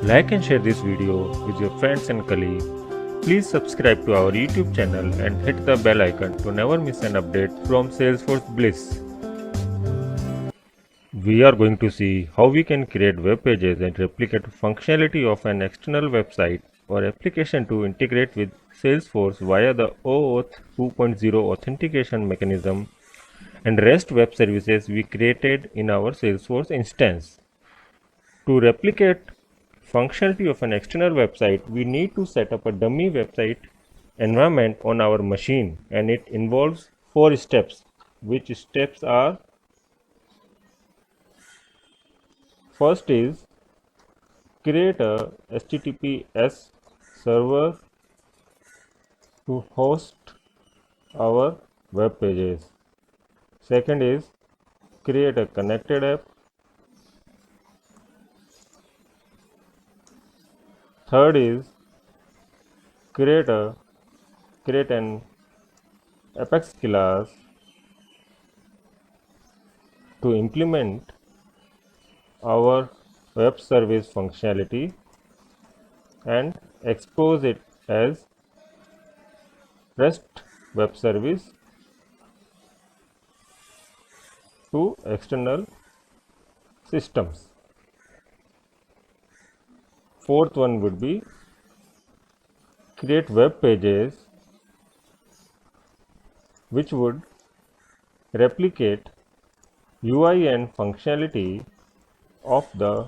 Like and share this video with your friends and colleagues. Please subscribe to our YouTube channel and hit the bell icon to never miss an update from Salesforce Bliss. We are going to see how we can create web pages and replicate functionality of an external website or application to integrate with Salesforce via the OAuth 2.0 authentication mechanism and REST web services we created in our Salesforce instance. To replicate functionality of an external website, we need to set up a dummy website environment on our machine, and it involves 4 steps. Which steps are: first is create a HTTPS server to host our web pages. Second is create a connected app. Third is create an Apex class to implement our web service functionality and expose it as REST web service to external systems. Fourth one would be create web pages which would replicate UI and functionality of the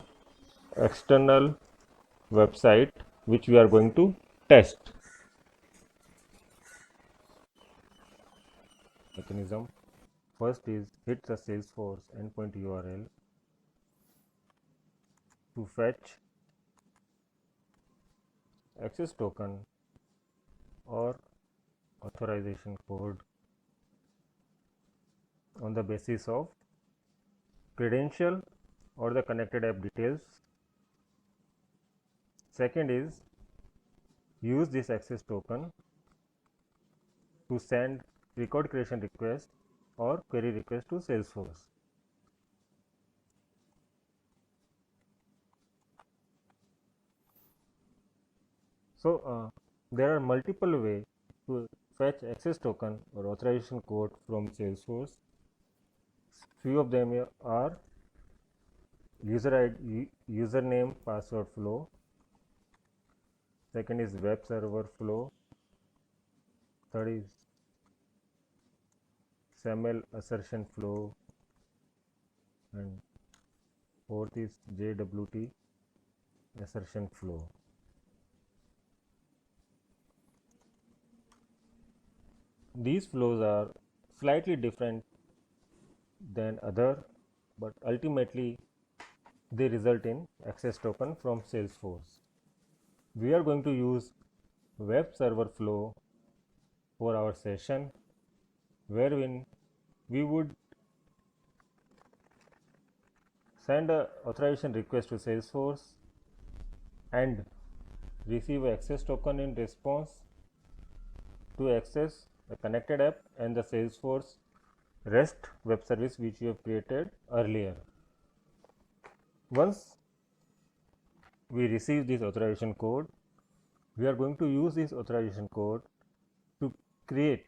external website which we are going to test. Mechanism. First is hit the Salesforce endpoint URL to fetch access token or authorization code on the basis of credential or the connected app details. Second is use this access token to send record creation request or query request to Salesforce. So there are multiple ways to fetch access token or authorization code from Salesforce. Few of them are username password flow. Second is web server flow. Third is SAML assertion flow, and fourth is JWT assertion flow. These flows are slightly different than other, but ultimately they result in access token from Salesforce. We are going to use web server flow for our session, wherein we would send a authorization request to Salesforce and receive an access token in response to access the connected app and the Salesforce REST web service which we have created earlier. Once we receive this authorization code, we are going to use this authorization code to create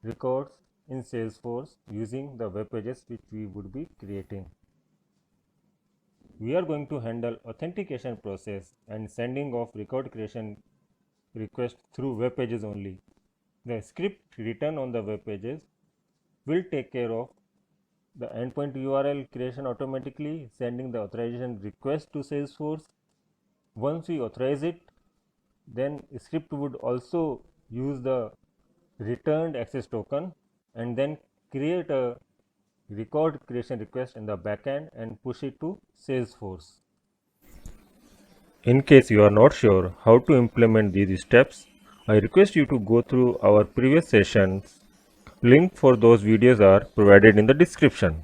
records in Salesforce using the web pages which we would be creating. We are going to handle authentication process and sending of record creation request through web pages only. The script written on the web pages will take care of the endpoint URL creation automatically, sending the authorization request to Salesforce. Once we authorize it, then script would also use the returned access token and then create a record creation request in the backend and push it to Salesforce. In case you are not sure how to implement these steps, I request you to go through our previous sessions. Link for those videos are provided in the description.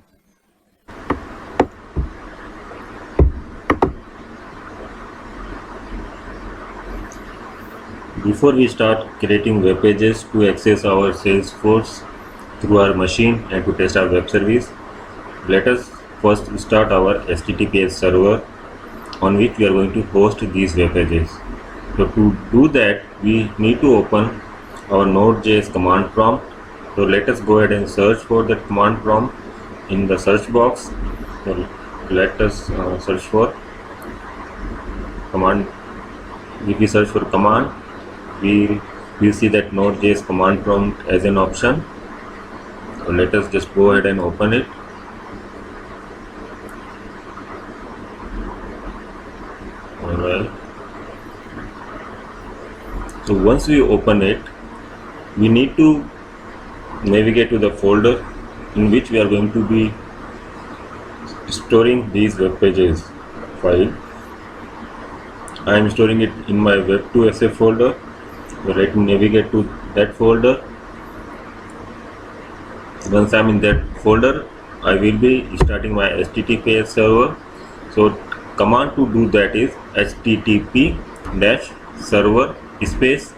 Before we start creating web pages to access our Salesforce through our machine and to test our web service, let us first start our HTTPS server on which we are going to host these web pages. So to do that, we need to open our Node.js command prompt. So let us go ahead and search for that command prompt in the search box. So let us search for command. If we search for command, we will see that Node.js command prompt as an option. So let us just go ahead and open it. Alright. So once we open it, we need to navigate to the folder in which we are going to be storing these web pages file. I am storing it in my web2sf folder. So let me navigate to that folder. Once I am in that folder, I will be starting my HTTPS server. So command to do that is http-server space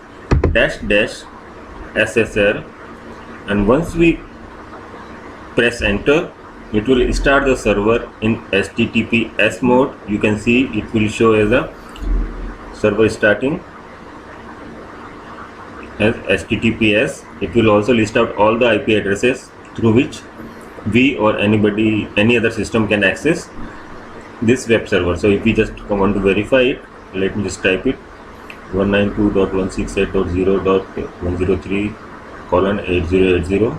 --SSL, and once we press enter, it will start the server in HTTPS mode. You can see it will show as a server starting as HTTPS. It will also list out all the IP addresses through which we or any other system can access this web server. So if we just want to verify it, let me just type it 192.168.0.103:8080.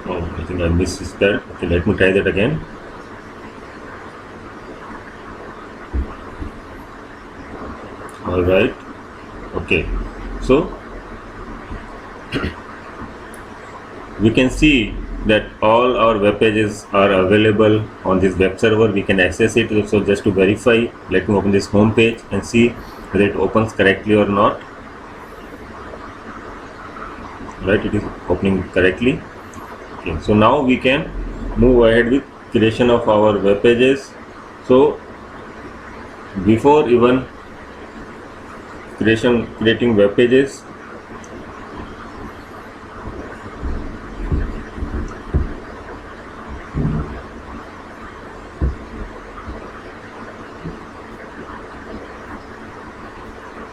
Oh, I think I misspelled. Okay, let me try that again. All right. Okay. So we can see that all our web pages are available on this web server. We can access it. So just to verify, let me open this home page and see whether it opens correctly or not. Right, it is opening correctly. Okay, so now we can move ahead with creation of our web pages. So before even creating web pages,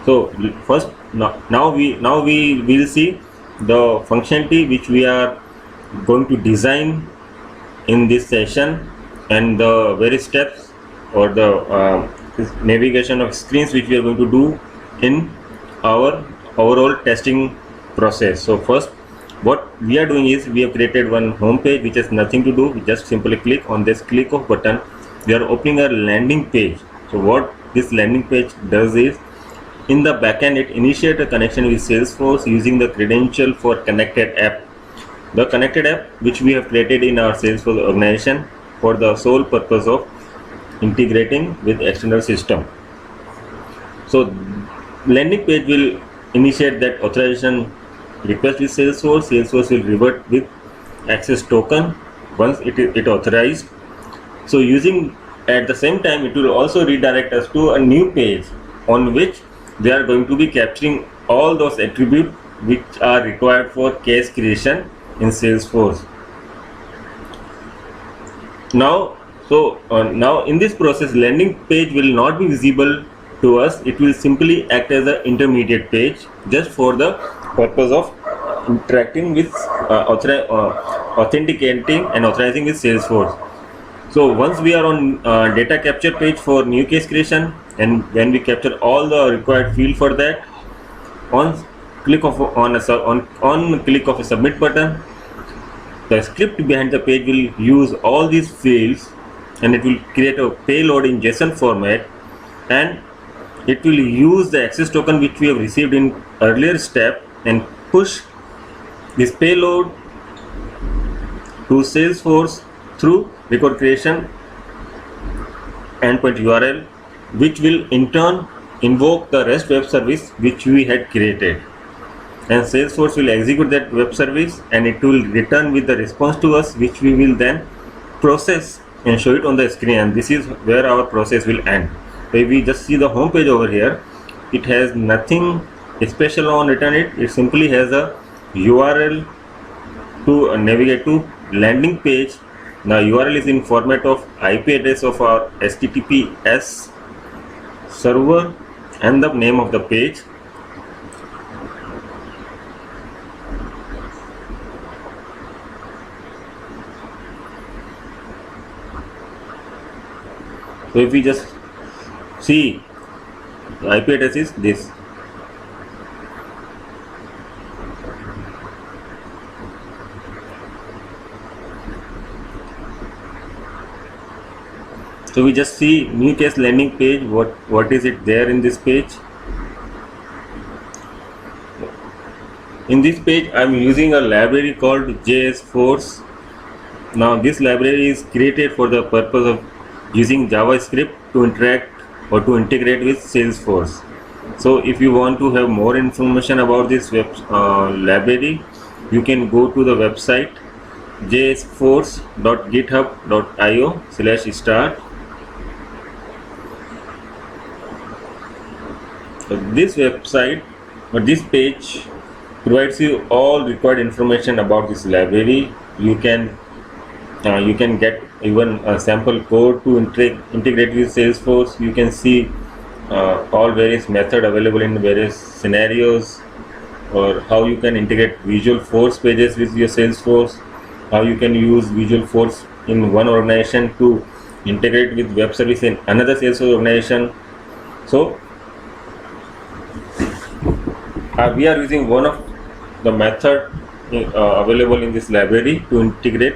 so first now we will see the functionality which we are going to design in this session, and the various steps or the navigation of screens which we are going to do in our overall testing process. So first, what we are doing is we have created one home page which has nothing to do. We just simply click on this click of button. We are opening a landing page. So what this landing page does is, in the backend, it initiates a connection with Salesforce using the credential for connected app. The connected app which we have created in our Salesforce organization for the sole purpose of integrating with external system. So landing page will initiate that authorization request with Salesforce. Salesforce will revert with access token once it authorized. So using at the same time, it will also redirect us to a new page on which they are going to be capturing all those attributes which are required for case creation in Salesforce. Now in this process, landing page will not be visible to us. It will simply act as an intermediate page just for the purpose of interacting with authenticating and authorizing with Salesforce. So once we are on data capture page for new case creation, and when we capture all the required field for that, on click of a submit button, the script behind the page will use all these fields, and it will create a payload in JSON format, and it will use the access token which we have received in earlier step and push this payload to Salesforce through record creation endpoint URL, which will in turn invoke the REST web service which we had created, and Salesforce will execute that web service, and it will return with the response to us, which we will then process and show it on the screen, and this is where our process will end. So if we just see the home page over here, it has nothing special on return. It simply has a URL to navigate to landing page The URL is in format of IP address of our HTTPS server and the name of the page. So if we just see, the IP address is this. So we just see Newcastle landing page. What is it there in this page? In this page, I am using a library called JS Force. Now this library is created for the purpose of using JavaScript to interact or to integrate with Salesforce. So if you want to have more information about this library, you can go to the website jsforce.github.io/start. So this website or this page provides you all required information about this library. You can get even a sample code to integrate with Salesforce. You can see all various methods available in various scenarios, or how you can integrate Visualforce pages with your Salesforce, how you can use Visualforce in one organization to integrate with web service in another Salesforce organization. So we are using one of the method available in this library to integrate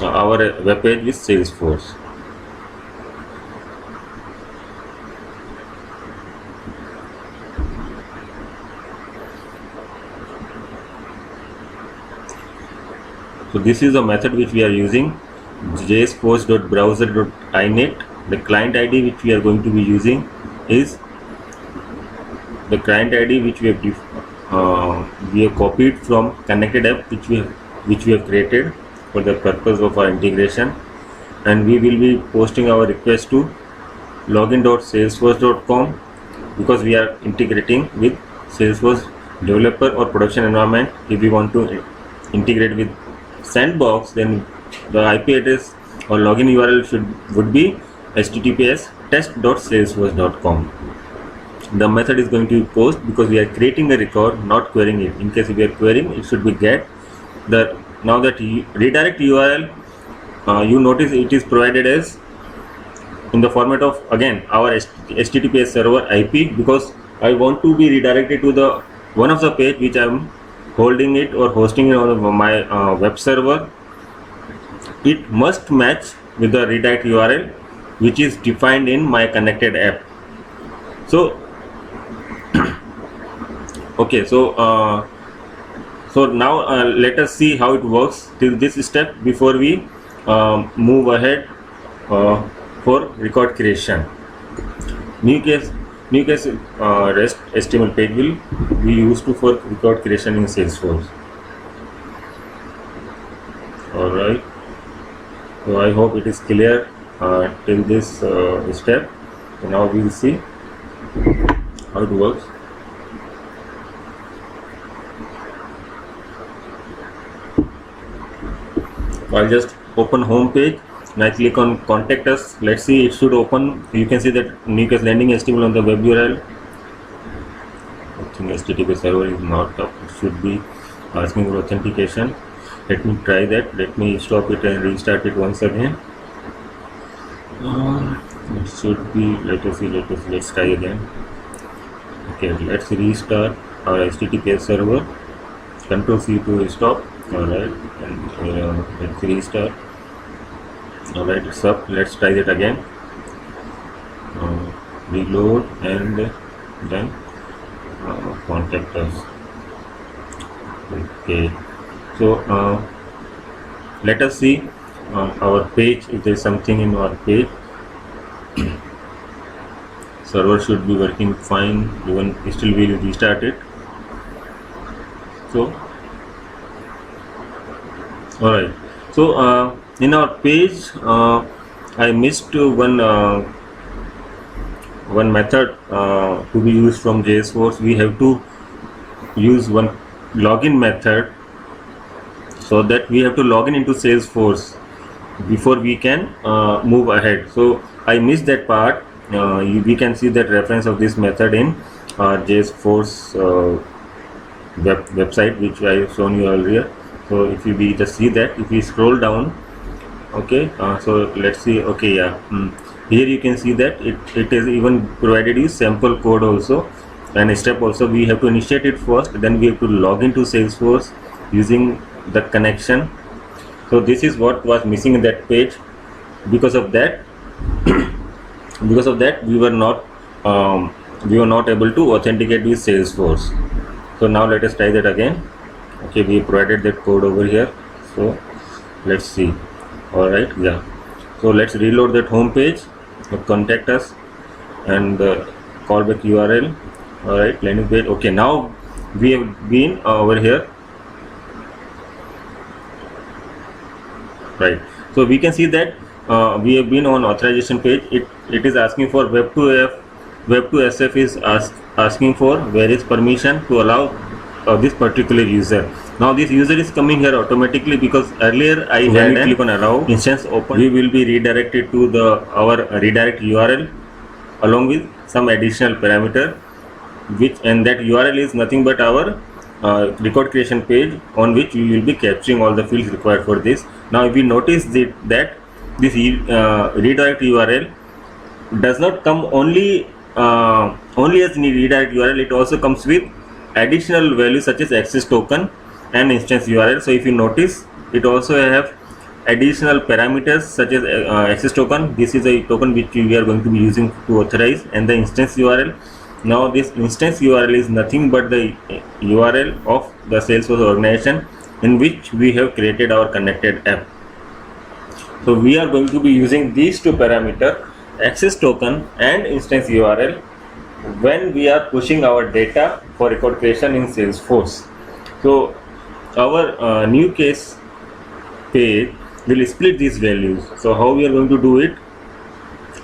our web page with Salesforce. So this is the method which we are using, jsforce.browser.inet. The client ID which we are going to be using is the client ID which we have copied from connected app which we have created for the purpose of our integration, and we will be posting our request to login.salesforce.com because we are integrating with Salesforce developer or production environment. If we want to integrate with Sandbox, then the IP address or login URL would be https test.salesforce.com. The method is going to be post because we are creating a record, not querying it. In case if we are querying, it should be get. Now that redirect URL, you notice it is provided as in the format of again our HTTPS server IP, because I want to be redirected to the one of the page which I am holding it or hosting it on my web server. It must match with the redirect URL which is defined in my connected app. So okay, so now let us see how it works till this step before we move ahead for record creation. Newcastle REST HTML page will be used for record creation in Salesforce. Alright, so I hope it is clear till this step. So now we will see how it works. I'll just open home page and I click on contact us. Let's see, it should open. You can see that Newcastle landing HTML on the web URL. I think HTTP server is not up. It should be asking for authentication. Let me try that. Let me stop it and restart it once again. It should be, let's try again. Okay, let's restart our HTTPS server. Ctrl+C to stop. Alright, and let's restart. Alright, it's up. Let's try that again. Reload and then contact us. Okay, so let us see our page, if there is something in our page. Server should be working fine, even still we will restart it. So alright, so in our page I missed one method to be used from JS Force. We have to use one login method, so that we have to log in into Salesforce. before we can move ahead. So I missed that part. We can see that reference of this method in JSForce website, which I have shown you earlier. So if we just see that, if we scroll down, okay, so let's see. Okay, yeah, here you can see that it is even provided you sample code also, and a step also. We have to initiate it first, then we have to log into Salesforce using the connection. So this is what was missing in that page. Because of that we were not able to authenticate with Salesforce. So now let us try that again. Okay, we provided that code over here, so let's see. All right, yeah, so let's reload that home page, contact us, and callback URL. All right, landing page. Okay, now we have been over here, right? So we can see that we have been on authorization page. It is asking for Web2SF is asking for various permission to allow this particular user. Now this user is coming here automatically because earlier I had click on allow instance open, we will be redirected to our redirect URL along with some additional parameter, and that URL is nothing but our record creation page, on which we will be capturing all the fields required for this. Now if we notice that this redirect URL does not come only as redirect URL, it also comes with additional values such as access token and instance URL. So if you notice, it also have additional parameters such as access token. This is a token which we are going to be using to authorize, and the instance URL. Now this instance URL is nothing but the URL of the Salesforce organization in which we have created our connected app. So we are going to be using these two parameters, access token and instance URL, when we are pushing our data for record creation in Salesforce. So our new case page will split these values. So how we are going to do it?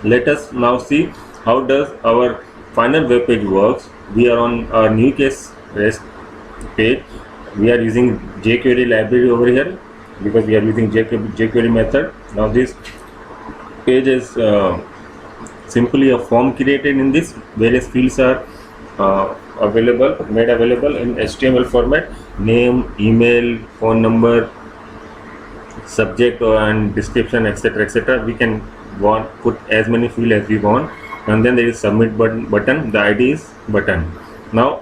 Let us now see how does our final web page works. We are on our new case REST page. We are using jQuery library over here because we are using jQuery method. Now this page is simply a form created in this. Various fields are made available in HTML format: name, email, phone number, subject and description, etc., etc. We can put as many fields as we want, and then there is submit button. The ID is button. Now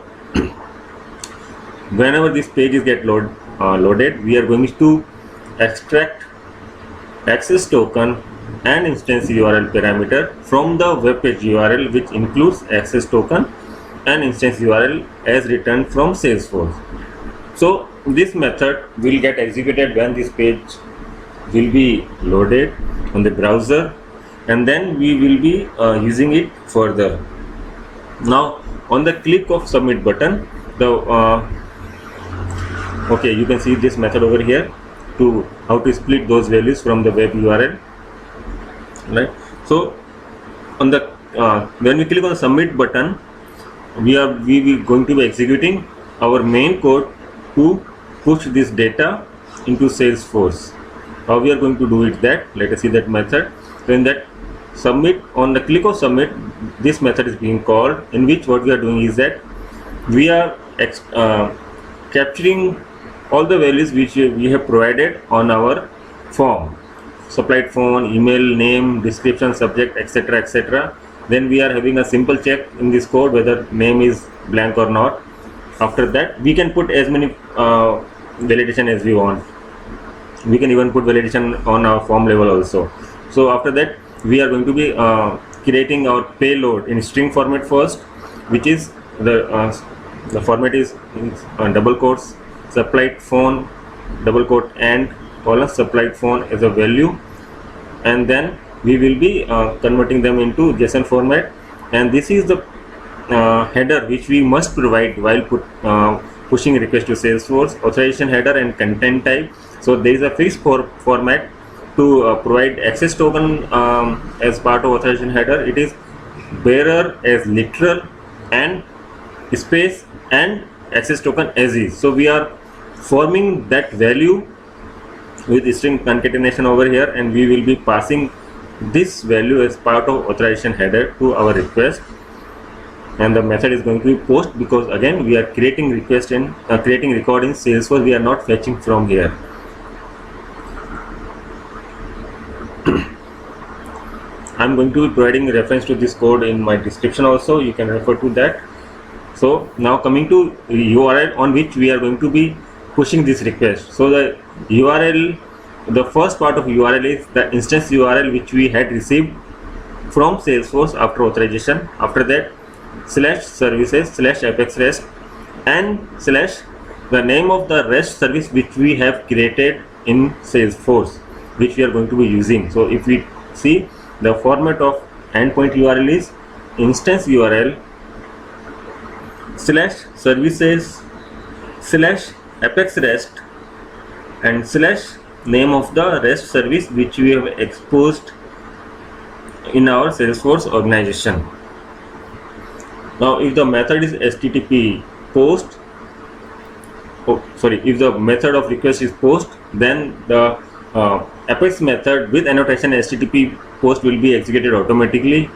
whenever this page is loaded, we are going to extract access token and instance URL parameter from the web page URL, which includes access token and instance URL as returned from Salesforce. So this method will get executed when this page will be loaded on the browser, and then we will be using it further. Now on the click of submit button, okay, you can see this method over here to how to split those values from the web URL, right? So on the when we click on the submit button, we will going to be executing our main code to push this data into Salesforce. How we are going to do it, that let us see that method. Then that submit, on the click of submit, this method is being called, in which what we are doing is that we are capturing all the values which we have provided on our form: supplied phone, email, name, description, subject, etc., etc. Then we are having a simple check in this code whether name is blank or not. After that, we can put as many validation as we want. We can even put validation on our form level also. So after that, we are going to be creating our payload in string format first, which is the format is in double quotes, supplied phone, double quote, and colon supplied phone as a value, and then we will be converting them into JSON format. And this is the header which we must provide while pushing request to Salesforce: authorization header and content type. So there is a fixed format to provide access token as part of authorization header. It is bearer as literal and space and access token as is. So we are forming that value with string concatenation over here, and we will be passing this value as part of authorization header to our request. And the method is going to be post, because again we are creating request and creating record in Salesforce. We are not fetching from here. I'm going to be providing reference to this code in my description also. You can refer to that. So now coming to URL on which we are going to be pushing this request. So the URL, the first part of URL is the instance URL which we had received from Salesforce after authorization. After that, /services/apex rest and / the name of the REST service which we have created in Salesforce, which we are going to be using. So if we see, the format of endpoint URL is instance URL /services/apex rest and / name of the REST service which we have exposed in our Salesforce organization. Now if the method is HTTP post, if the method of request is post, then the Apex method with annotation HTTP post will be executed automatically.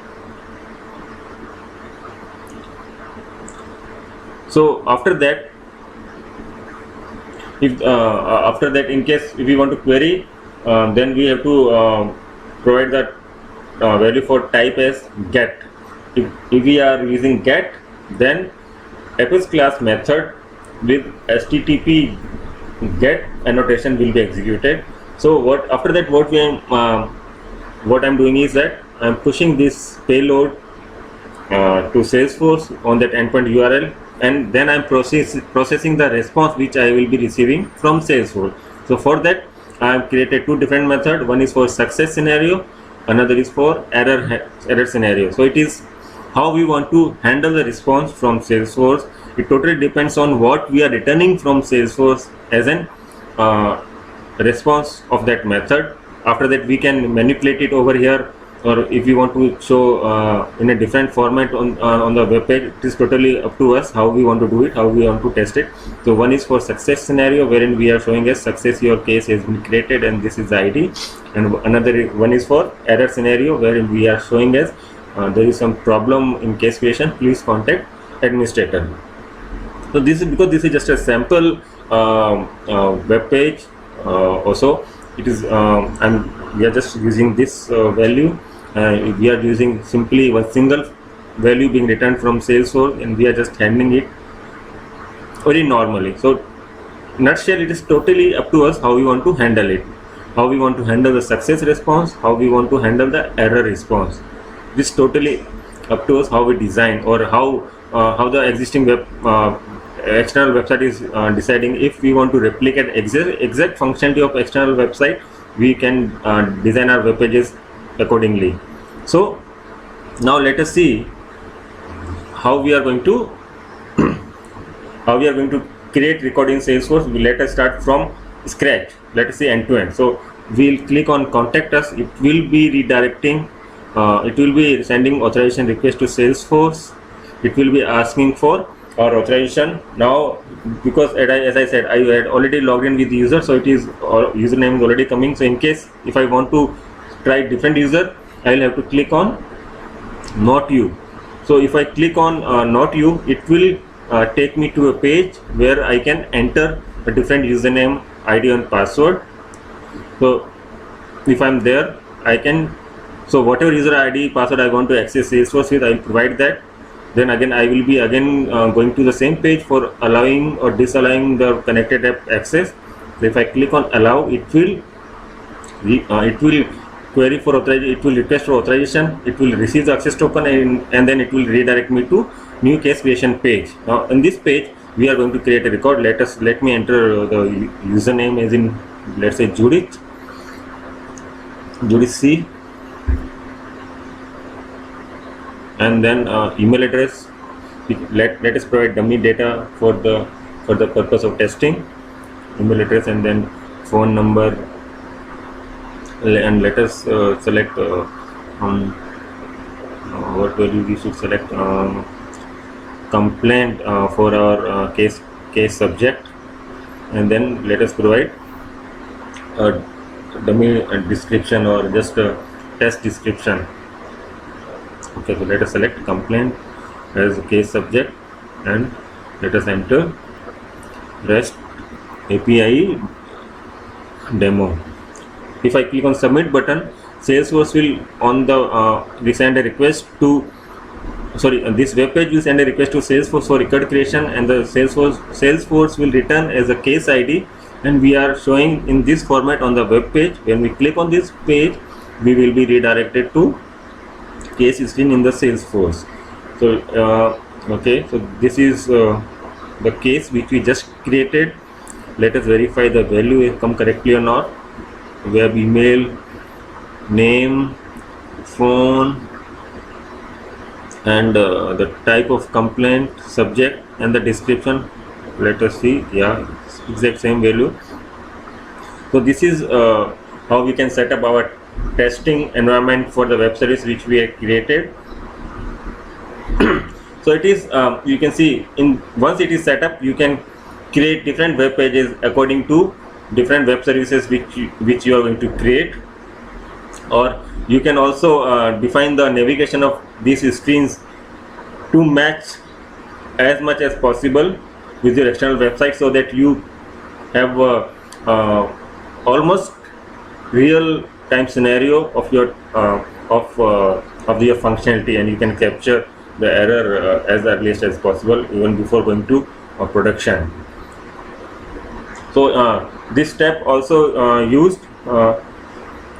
So after that, in case if we want to query, then we have to provide that value for type as get. If we are using get, then Apex class method with HTTP get annotation will be executed. So what after that, what I'm doing is that I'm pushing this payload to Salesforce on that endpoint URL, and then I'm processing the response which I will be receiving from Salesforce. So for that, I have created two different methods. One is for success scenario, another is for error scenario. So it is how we want to handle the response from Salesforce. It totally depends on what we are returning from Salesforce as an response of that method. After that, we can manipulate it over here, or if we want to show in a different format on the web page, it is totally up to us how we want to do it, how we want to test it. So one is for success scenario, wherein we are showing as success, your case has been created and this is the ID, and another one is for error scenario, wherein we are showing as there is some problem in case creation, please contact administrator. So this is because this is just a sample web page. Also it is we are just using this value. We are using simply one single value being returned from Salesforce, and we are just handling it very normally. So in a nutshell, it is totally up to us how we want to handle it, how we want to handle the success response, how we want to handle the error response. This totally up to us how we design, or how the existing web external website is deciding. If we want to replicate exact functionality of external website, we can design our web pages accordingly. So now let us see how we are going to create record in Salesforce. Let us start from scratch. Let us see end to end. So we'll click on contact us. It will be redirecting. It will be sending authorization request to Salesforce. It will be asking for our authorization. Now, because as I said, I had already logged in with the user, so it is username is already coming. So in case if I want to try different user, I will have to click on not you. So if I click on not you, it will take me to a page where I can enter a different username, ID and password. So if I'm there, I can, so whatever user ID, password I want to access Salesforce with, I will provide that. Then again I will be going to the same page for allowing or disallowing the connected app access. So if I click on allow, it will query for authorization, it will request for authorization, it will receive the access token, and then it will redirect me to new case creation page. Now in this page we are going to create a record. Let me enter the username as in, let's say Judith C, and then email address. Let us provide dummy data for the purpose of testing. Email address and then phone number, and let us select what value we should select. Complaint for our case subject, and then let us provide a dummy description or just a test description. Okay, so let us select complaint as a case subject and let us enter REST API demo. If I click on submit button, Salesforce will send a request to this web page will send a request to Salesforce for record creation, and the Salesforce will return as a case ID, and we are showing in this format on the web page. When we click on this page, we will be redirected to case screen in the Salesforce. So okay, so this is the case which we just created. Let us verify the value has come correctly or not. Web email, name, phone, and the type of complaint, subject, and the description. Let us see. Yeah, exact same value. So this is how we can set up our testing environment for the web service which we have created. So it is you can see once it is set up, you can create different web pages according to different web services which you are going to create, or you can also define the navigation of these screens to match as much as possible with your external website, so that you have almost real time scenario of your functionality, and you can capture the error as earliest as possible, even before going to production. So this step also used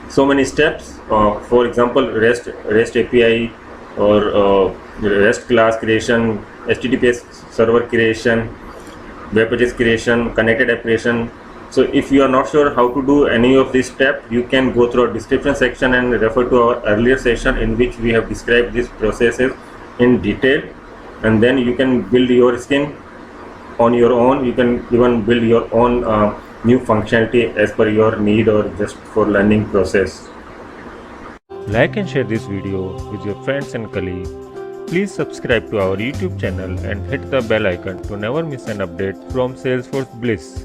so many steps. For example, REST API or REST class creation, HTTPS server creation, web pages creation, connected app creation. So if you are not sure how to do any of these steps, you can go through our description section and refer to our earlier session in which we have described these processes in detail, and then you can build your skin on your own. You can even build your own new functionality as per your need or just for learning process. Like and share this video with your friends and colleagues. Please subscribe to our YouTube channel and hit the bell icon to never miss an update from Salesforce Bliss.